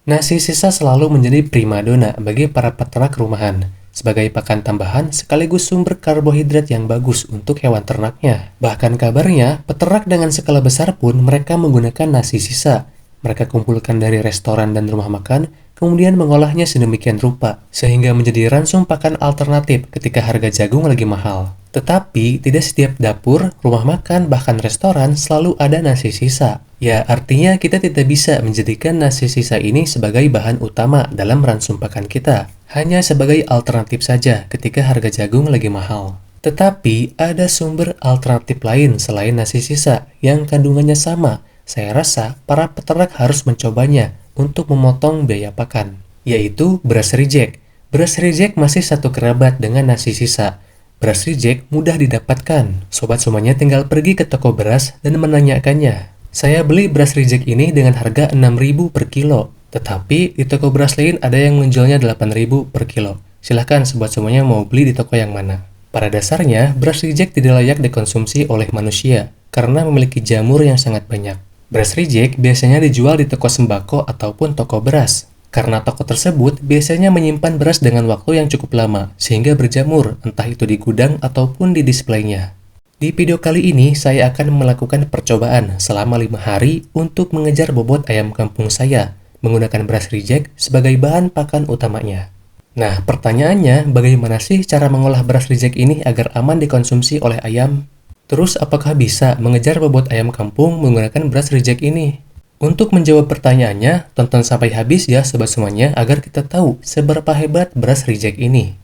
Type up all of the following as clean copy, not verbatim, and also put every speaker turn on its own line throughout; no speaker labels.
Nasi sisa selalu menjadi primadona bagi para peternak rumahan, sebagai pakan tambahan sekaligus sumber karbohidrat yang bagus untuk hewan ternaknya. Bahkan kabarnya, peternak dengan skala besar pun mereka menggunakan nasi sisa. Mereka kumpulkan dari restoran dan rumah makan, kemudian mengolahnya sedemikian rupa, sehingga menjadi ransum pakan alternatif ketika harga jagung lagi mahal. Tetapi, tidak setiap dapur, rumah makan, bahkan restoran selalu ada nasi sisa. Ya, artinya kita tidak bisa menjadikan nasi sisa ini sebagai bahan utama dalam ransum pakan kita. Hanya sebagai alternatif saja ketika harga jagung lagi mahal. Tetapi, ada sumber alternatif lain selain nasi sisa yang kandungannya sama. Saya rasa para peternak harus mencobanya untuk memotong biaya pakan, yaitu beras reject. Beras reject masih satu kerabat dengan nasi sisa. Beras reject mudah didapatkan. Sobat semuanya tinggal pergi ke toko beras dan menanyakannya. Saya beli beras reject ini dengan harga 6.000 per kilo. Tetapi di toko beras lain ada yang menjualnya 8.000 per kilo. Silahkan sobat semuanya mau beli di toko yang mana. Pada dasarnya, beras reject tidak layak dikonsumsi oleh manusia karena memiliki jamur yang sangat banyak. Beras reject biasanya dijual di toko sembako ataupun toko beras. Karena toko tersebut biasanya menyimpan beras dengan waktu yang cukup lama, sehingga berjamur, entah itu di gudang ataupun di displaynya. Di video kali ini, saya akan melakukan percobaan selama 5 hari untuk mengejar bobot ayam kampung saya, menggunakan beras reject sebagai bahan pakan utamanya. Nah, pertanyaannya, bagaimana sih cara mengolah beras reject ini agar aman dikonsumsi oleh ayam? Terus, apakah bisa mengejar bobot ayam kampung menggunakan beras reject ini? Untuk menjawab pertanyaannya, tonton sampai habis ya sobat semuanya agar kita tahu seberapa hebat beras reject ini.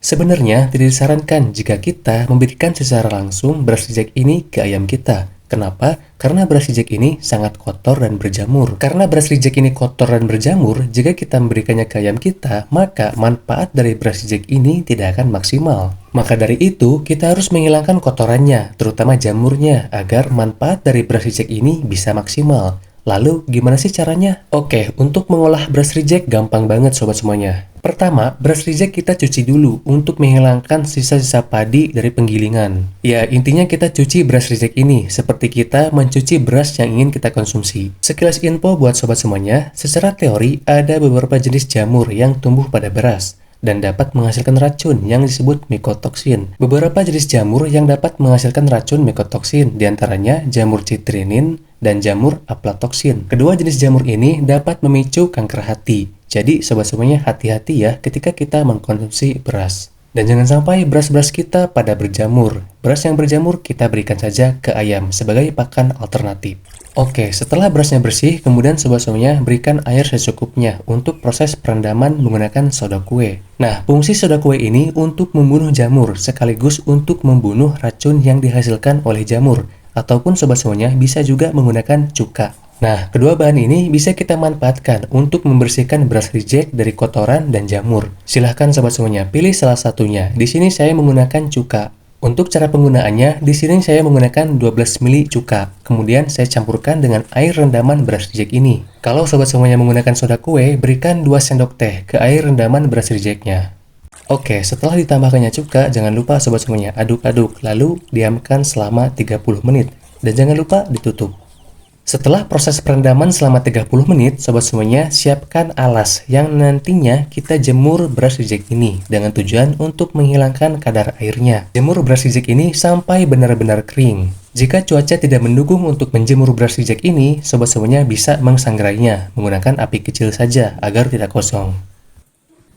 Sebenarnya tidak disarankan jika kita memberikan secara langsung beras reject ini ke ayam kita. Kenapa? Karena beras reject ini sangat kotor dan berjamur. Karena beras reject ini kotor dan berjamur, jika kita memberikannya ke ayam kita, maka manfaat dari beras reject ini tidak akan maksimal. Maka dari itu, kita harus menghilangkan kotorannya, terutama jamurnya, agar manfaat dari beras reject ini bisa maksimal. Lalu, gimana sih caranya? Oke, untuk mengolah beras reject gampang banget sobat semuanya. Pertama, beras reject kita cuci dulu untuk menghilangkan sisa-sisa padi dari penggilingan. Ya, intinya kita cuci beras reject ini seperti kita mencuci beras yang ingin kita konsumsi. Sekilas info buat sobat semuanya, secara teori ada beberapa jenis jamur yang tumbuh pada beras dan dapat menghasilkan racun yang disebut mycotoxin. Beberapa jenis jamur yang dapat menghasilkan racun mycotoxin, diantaranya jamur citrinin dan jamur aflatoxin. Kedua jenis jamur ini dapat memicu kanker hati. Jadi sobat semuanya hati-hati ya ketika kita mengkonsumsi beras. Dan jangan sampai beras-beras kita pada berjamur. Beras yang berjamur kita berikan saja ke ayam sebagai pakan alternatif. Oke, setelah berasnya bersih, kemudian sobat semuanya berikan air secukupnya untuk proses perendaman menggunakan soda kue. Nah, fungsi soda kue ini untuk membunuh jamur sekaligus untuk membunuh racun yang dihasilkan oleh jamur. Ataupun sobat semuanya bisa juga menggunakan cuka. Nah, kedua bahan ini bisa kita manfaatkan untuk membersihkan beras reject dari kotoran dan jamur. Silahkan sobat semuanya pilih salah satunya. Di sini saya menggunakan cuka. Untuk cara penggunaannya, di sini saya menggunakan 12 ml cuka. Kemudian saya campurkan dengan air rendaman beras reject ini. Kalau sobat semuanya menggunakan soda kue, berikan 2 sendok teh ke air rendaman beras rejectnya. Oke, setelah ditambahkannya cuka, jangan lupa sobat semuanya aduk-aduk, lalu diamkan selama 30 menit. Dan jangan lupa ditutup. Setelah proses perendaman selama 30 menit, sobat semuanya siapkan alas yang nantinya kita jemur beras reject ini dengan tujuan untuk menghilangkan kadar airnya. Jemur beras reject ini sampai benar-benar kering. Jika cuaca tidak mendukung untuk menjemur beras reject ini, sobat semuanya bisa mengsangrainya menggunakan api kecil saja agar tidak kosong.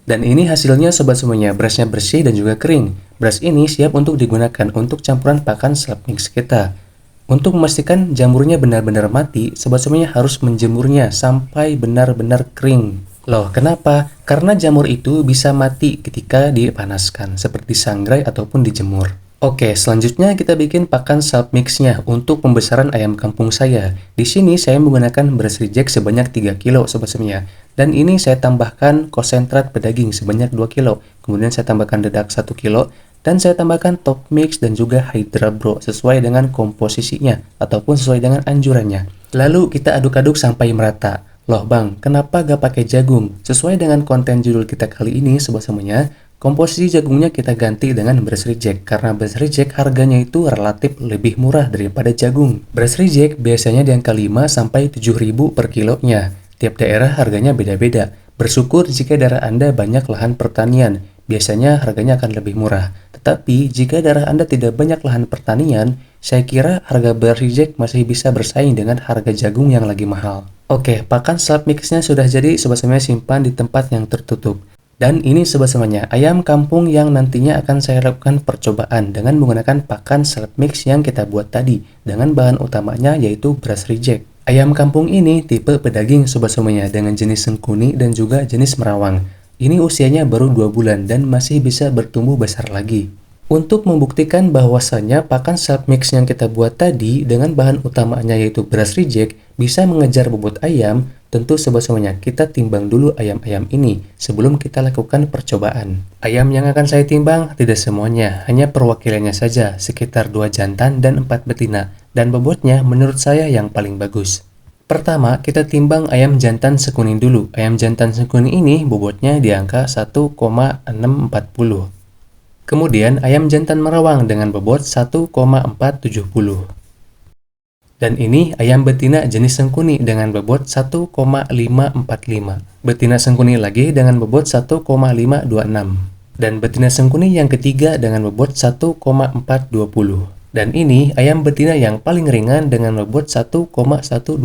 Dan ini hasilnya sobat semuanya, berasnya bersih dan juga kering. Beras ini siap untuk digunakan untuk campuran pakan slab mix kita. Untuk memastikan jamurnya benar-benar mati, sobat semuanya harus menjemurnya sampai benar-benar kering. Loh, kenapa? Karena jamur itu bisa mati ketika dipanaskan, seperti sangrai ataupun dijemur. Oke, selanjutnya kita bikin pakan slab mixnya untuk pembesaran ayam kampung saya. Di sini saya menggunakan beras reject sebanyak 3 kilo sobat semuanya. Dan ini saya tambahkan konsentrat pedaging sebanyak 2 kilo. Kemudian saya tambahkan dedak 1 kilo. Dan saya tambahkan top mix dan juga Hydra Bro sesuai dengan komposisinya ataupun sesuai dengan anjurannya. Lalu kita aduk-aduk sampai merata. Loh bang, kenapa gak pakai jagung? Sesuai dengan konten judul kita kali ini sobat semuanya, komposisi jagungnya kita ganti dengan beras reject karena beras reject harganya itu relatif lebih murah daripada jagung. Beras reject biasanya di angka 5 sampai 7.000 per kilonya. Tiap daerah harganya beda-beda. Bersyukur jika daerah Anda banyak lahan pertanian, biasanya harganya akan lebih murah. Tetapi jika daerah Anda tidak banyak lahan pertanian, saya kira harga beras reject masih bisa bersaing dengan harga jagung yang lagi mahal. Oke, pakan salad mixnya sudah jadi, sobat semuanya simpan di tempat yang tertutup. Dan ini sobat semuanya, ayam kampung yang nantinya akan saya lakukan percobaan dengan menggunakan pakan salad mix yang kita buat tadi, dengan bahan utamanya yaitu beras reject. Ayam kampung ini tipe pedaging sobat semuanya dengan jenis sengkuni dan juga jenis merawang. Ini usianya baru 2 bulan dan masih bisa bertumbuh besar lagi. Untuk membuktikan bahwasannya pakan salad mix yang kita buat tadi dengan bahan utamanya yaitu beras reject bisa mengejar bobot ayam, tentu sobat semuanya kita timbang dulu ayam-ayam ini sebelum kita lakukan percobaan. Ayam yang akan saya timbang tidak semuanya, hanya perwakilannya saja, sekitar 2 jantan dan 4 betina, dan bobotnya menurut saya yang paling bagus. Pertama, kita timbang ayam jantan sekuning dulu. Ayam jantan sekuning ini bobotnya di angka 1,640. Kemudian ayam jantan merawang dengan bobot 1,470. Dan ini ayam betina jenis sengkuni dengan bobot 1,545. Betina sengkuni lagi dengan bobot 1,526. Dan betina sengkuni yang ketiga dengan bobot 1,420. Dan ini ayam betina yang paling ringan dengan bobot 1,125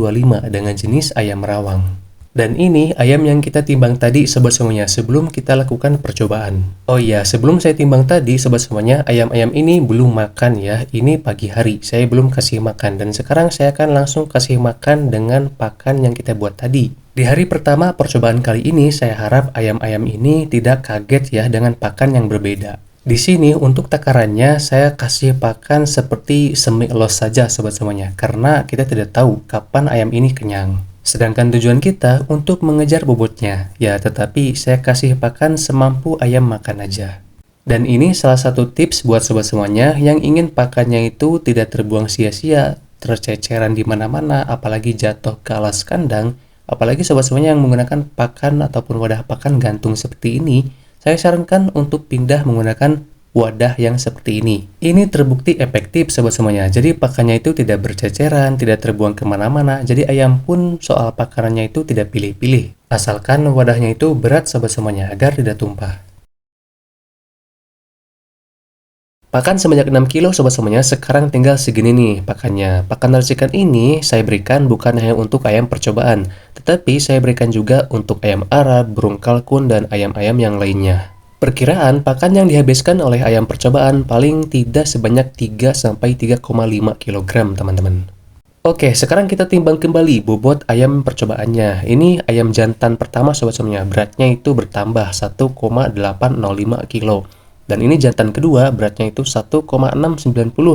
dengan jenis ayam rawang. Dan ini ayam yang kita timbang tadi sobat semuanya sebelum kita lakukan percobaan. Oh iya, sebelum saya timbang tadi sobat semuanya, ayam-ayam ini belum makan ya. Ini pagi hari, saya belum kasih makan. Dan sekarang saya akan langsung kasih makan dengan pakan yang kita buat tadi. Di hari pertama percobaan kali ini, saya harap ayam-ayam ini tidak kaget ya dengan pakan yang berbeda. Di sini untuk takarannya saya kasih pakan seperti semi los saja sobat semuanya, karena kita tidak tahu kapan ayam ini kenyang. Sedangkan tujuan kita untuk mengejar bobotnya, ya tetapi saya kasih pakan semampu ayam makan aja. Dan ini salah satu tips buat sobat semuanya yang ingin pakannya itu tidak terbuang sia-sia, terceceran di mana-mana, apalagi jatuh ke alas kandang, apalagi sobat semuanya yang menggunakan pakan ataupun wadah pakan gantung seperti ini, saya sarankan untuk pindah menggunakan wadah yang seperti ini. Ini terbukti efektif sobat semuanya. Jadi pakannya itu tidak berceceran, tidak terbuang kemana-mana. Jadi ayam pun soal pakanannya itu tidak pilih-pilih. Asalkan wadahnya itu berat sobat semuanya agar tidak tumpah. Pakan sebanyak 6 kilo sobat semuanya, sekarang tinggal segini nih pakannya. Pakan racikan ini saya berikan bukan hanya untuk ayam percobaan, tetapi saya berikan juga untuk ayam Arab, burung kalkun, dan ayam-ayam yang lainnya. Perkiraan pakan yang dihabiskan oleh ayam percobaan paling tidak sebanyak 3-3,5 kg teman-teman. Oke, sekarang kita timbang kembali bobot ayam percobaannya. Ini ayam jantan pertama sobat semuanya, beratnya itu bertambah 1,805 kg. Dan ini jantan kedua beratnya itu 1,690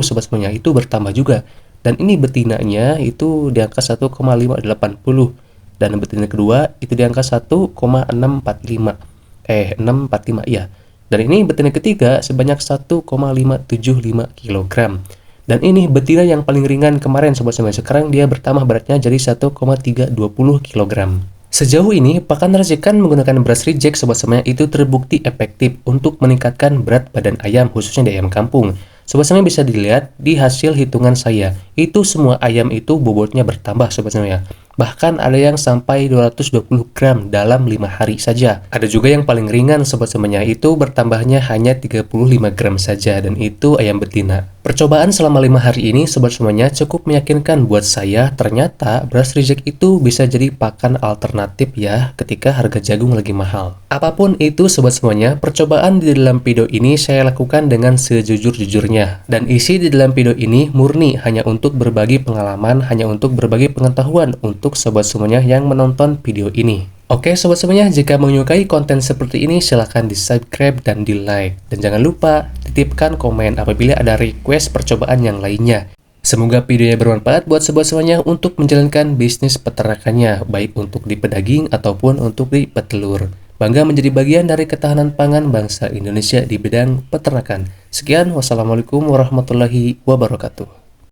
sobat semuanya, itu bertambah juga. Dan ini betinanya itu di angka 1,580. Dan betina kedua itu di angka 1,645. 645 ya. Dan ini betina ketiga sebanyak 1,575 kg. Dan ini betina yang paling ringan kemarin sobat semuanya, sekarang dia bertambah beratnya jadi 1,320 kg. Sejauh ini, pakan racikan menggunakan beras reject sobat semuanya itu terbukti efektif untuk meningkatkan berat badan ayam, khususnya di ayam kampung. Sobat semuanya bisa dilihat di hasil hitungan saya, itu semua ayam itu bobotnya bertambah sobat semuanya. Bahkan ada yang sampai 220 gram dalam 5 hari saja. Ada juga yang paling ringan sobat semuanya, itu bertambahnya hanya 35 gram saja, dan itu ayam betina. Percobaan selama 5 hari ini sobat semuanya cukup meyakinkan buat saya, ternyata beras reject itu bisa jadi pakan alternatif ya ketika harga jagung lagi mahal. Apapun itu sobat semuanya, percobaan di dalam video ini saya lakukan dengan sejujur-jujurnya. Dan isi di dalam video ini murni hanya untuk berbagi pengalaman, hanya untuk berbagi pengetahuan untuk sobat semuanya yang menonton video ini. Oke sobat semuanya, jika menyukai konten seperti ini silahkan di subscribe dan di like. Dan jangan lupa titipkan komen apabila ada request percobaan yang lainnya. Semoga videonya bermanfaat buat sobat semuanya untuk menjalankan bisnis peternakannya, baik untuk di pedaging ataupun untuk di petelur. Bangga menjadi bagian dari ketahanan pangan bangsa Indonesia di bidang peternakan. Sekian, wassalamualaikum warahmatullahi wabarakatuh.